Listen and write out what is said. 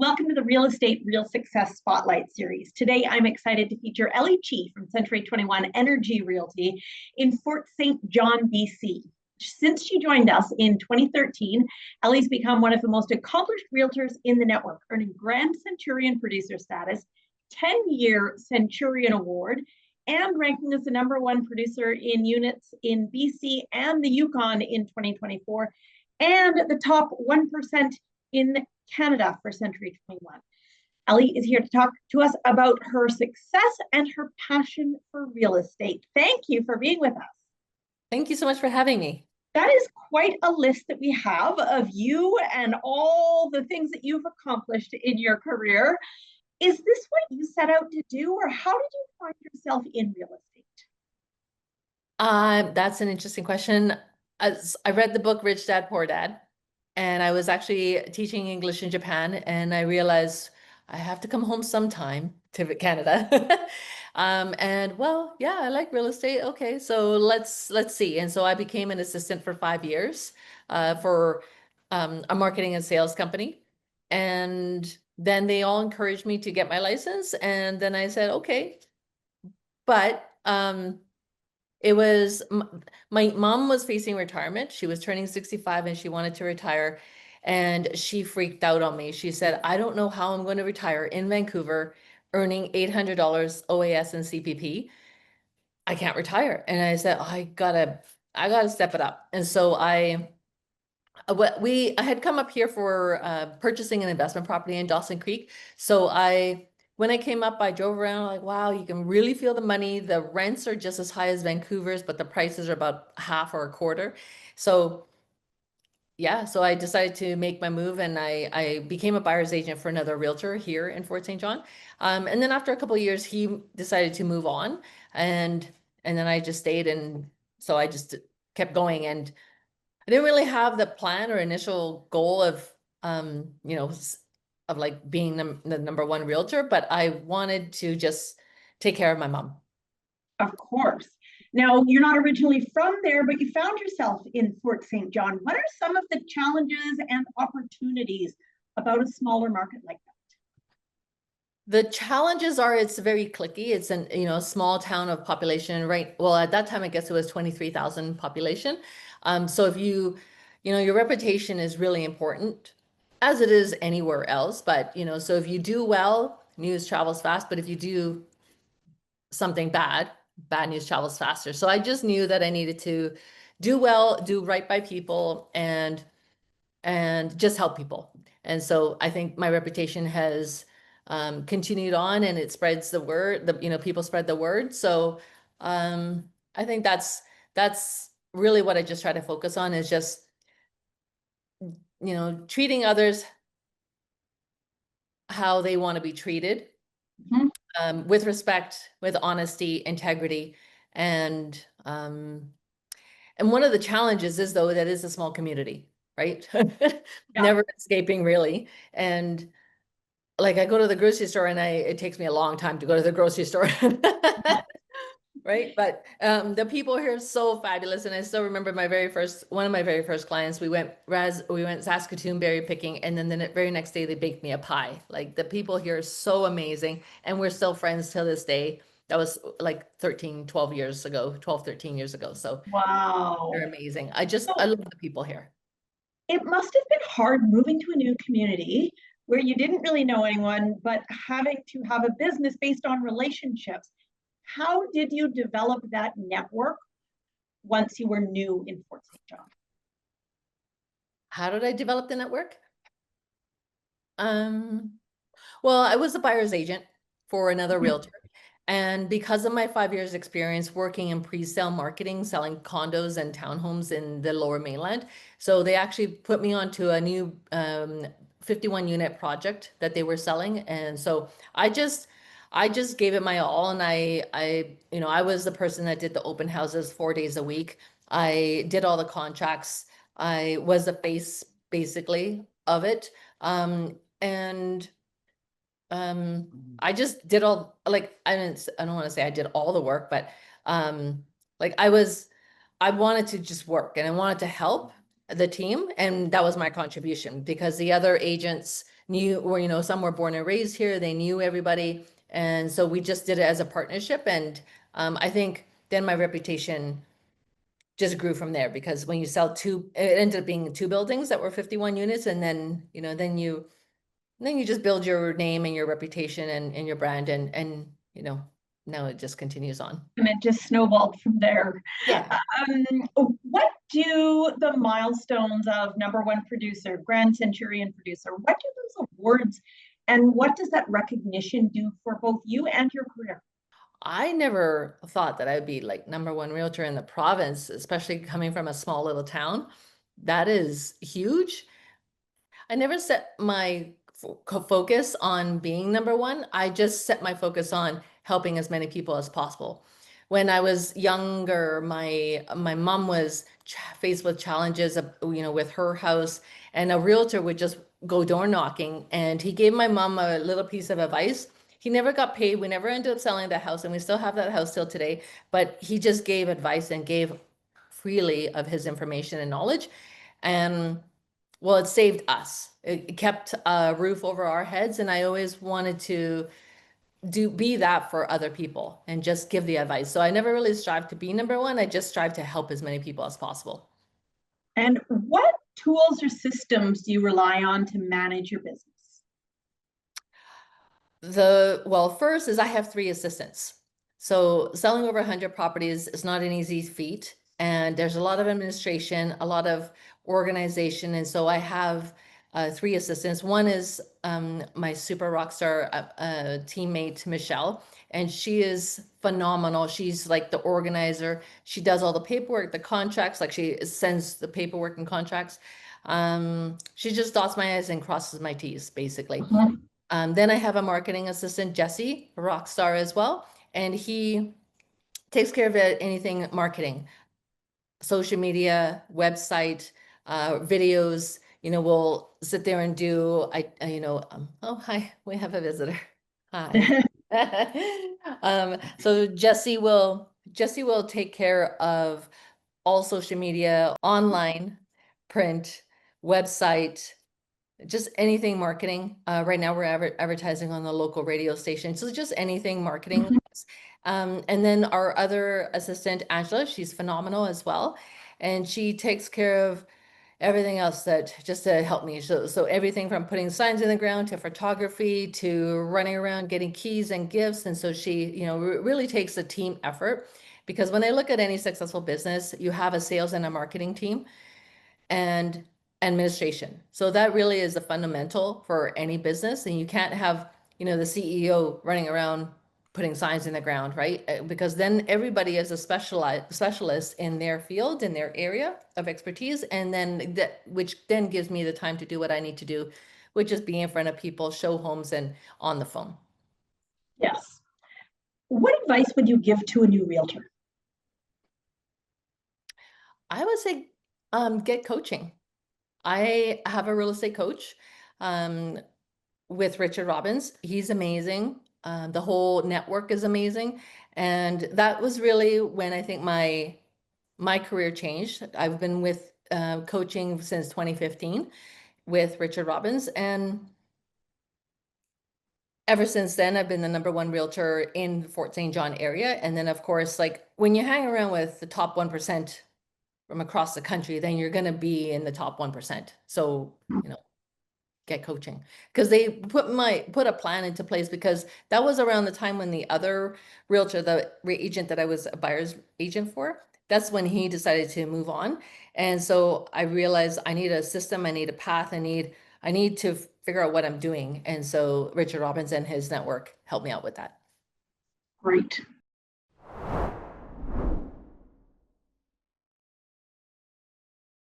Welcome to the Real Estate Real Success Spotlight Series. Today, I'm excited to feature Eli Chi from Century 21 Energy Realty in Fort St. John, BC. Since she joined us in 2013, Eli's become one of the most accomplished realtors in the network, earning Grand CENTURION Producer status, 10-year CENTURION Award, and ranking as the #1 producer in units in BC and the Yukon in 2024, and the top 1% in Canada for Century 21. Eli is here to talk to us about her success and her passion for real estate. Thank you for being with us. Thank you so much for having me. That is quite a list that we have of you and all the things that you've accomplished in your career. Is this what you set out to do, or how did you find yourself in real estate? That's an interesting question. As I read the book Rich Dad, Poor Dad, and I was actually teaching English in Japan, and I realized I have to come home sometime to Canada. And well, yeah, I like real estate. Okay, so let's see. And so I became an assistant for 5 years for a marketing and sales company. And then they all encouraged me to get my license. And then I said, okay, but it was, my mom was facing retirement. She was turning 65 and she wanted to retire. And she freaked out on me. She said, I don't know how I'm going to retire in Vancouver earning $800 OAS and CPP. I can't retire. And I said, I gotta step it up. And so I had come up here for purchasing an investment property in Dawson Creek. So when I came up, I drove around like, wow, you can really feel the money. The rents are just as high as Vancouver's, but the prices are about half or a quarter. So yeah, so I decided to make my move, and I became a buyer's agent for another realtor here in Fort St. John. And then after a couple of years, he decided to move on, and then I just stayed, and so I just kept going. And I didn't really have the plan or initial goal of of like being the #1 realtor, but I wanted to just take care of my mom. Of course. Now, you're not originally from there, but you found yourself in Fort St. John. What are some of the challenges and opportunities about a smaller market like that? The challenges are it's very cliquey. It's a small town of population, right? Well, at that time, I guess it was 23,000 population. So if your reputation is really important, as it is anywhere else. But, so if you do well, news travels fast. But if you do something bad news travels faster. So I just knew that I needed to do well, do right by people, and just help people. And so I think my reputation has continued on, and it spreads the word. People spread the word. So I think that's really what I just try to focus on, is just treating others how they want to be treated. Mm-hmm. With respect, with honesty, integrity, and one of the challenges is, though, that is a small community, right? Yeah. Never escaping, really. And like, I go to the grocery store, and it takes me a long time to go to the grocery store. Right. But the people here are so fabulous. And I still remember one of my very first clients, we went Saskatoon berry picking, and then the very next day they baked me a pie. Like, the people here are so amazing, and we're still friends till this day. That was like 12 years ago. So wow, they're amazing. I love the people here. It must have been hard moving to a new community where you didn't really know anyone, but having to have a business based on relationships. How did you develop that network once you were new in Fort St. John? How did I develop the network? Well, I was a buyer's agent for another realtor. And because of my 5 years experience working in pre-sale marketing, selling condos and townhomes in the Lower Mainland, so they actually put me onto a new 51 unit project that they were selling. And so I just gave it my all. And I was the person that did the open houses 4 days a week. I did all the contracts. I was the face, basically, of it. I just did all, like, I don't want to say I did all the work, but like, I wanted to just work, and I wanted to help. the team, and that was my contribution because the other agents knew, or, you know, some were born and raised here, they knew everybody. And so we just did it as a partnership. And I think then my reputation just grew from there, because when you sell two, it ended up being two buildings that were 51 units. And then, you know, then you just build your name and your reputation and your brand, and, you know, now it just continues on. And it just snowballed from there. Yeah. What do the milestones of #1 producer, Grand CENTURION Producer, what do those awards and what does that recognition do for both you and your career? I never thought that I would be like #1 realtor in the province, especially coming from a small little town. That is huge. I never set my focus on being #1. I just set my focus on helping as many people as possible. When I was younger, my mom was faced with challenges, you know, with her house, and a realtor would just go door knocking, and he gave my mom a little piece of advice. He never got paid. We never ended up selling that house, and we still have that house till today. But he just gave advice and gave freely of his information and knowledge. And well, it saved us. It kept a roof over our heads, and I always wanted to be that for other people and just give the advice. So I never really strived to be #1. I just strive to help as many people as possible. And what tools or systems do you rely on to manage your business? Well, first is I have 3 assistants. So selling over 100 properties is not an easy feat. And there's a lot of administration, a lot of organization. And so I have 3 assistants. One is my super rock star teammate, Michelle, and she is phenomenal. She's like the organizer. She does all the paperwork, the contracts, like she sends the paperwork and contracts. She just dots my I's and crosses my T's, basically. Then I have a marketing assistant, Jesse, a rock star as well, and he takes care of anything marketing, social media, website, videos. You know, we'll sit there and do, you know, oh, hi, we have a visitor. Hi. So Jesse will take care of all social media, online, print, website, just anything marketing. Right now we're advertising on the local radio station. So just anything marketing. And then our other assistant, Angela, she's phenomenal as well. And she takes care of everything else that just to help me. So everything from putting signs in the ground to photography to running around getting keys and gifts. And so she, you know, really takes a team effort, because when I look at any successful business, you have a sales and a marketing team and administration. So that really is the fundamental for any business. And you can't have, you know, the CEO running around putting signs in the ground, right? Because then everybody is a specialist in their field, in their area of expertise. And then that, which then gives me the time to do what I need to do, which is be in front of people, show homes, and on the phone. Yes. What advice would you give to a new realtor? I would say get coaching. I have a real estate coach with Richard Robbins. He's amazing. The whole network is amazing. And that was really when I think my career changed. I've been with coaching since 2015 with Richard Robbins. And ever since then, I've been the #1 realtor in the Fort St. John area. And then, of course, like when you hang around with the top 1% from across the country, then you're going to be in the top 1%. So, you know, get coaching, because they put a plan into place, because that was around the time when the other realtor, the agent that I was a buyer's agent for, that's when he decided to move on. And so I realized I need a system, I need a path, I need to figure out what I'm doing. And so Richard Robbins and his network helped me out with that. Great.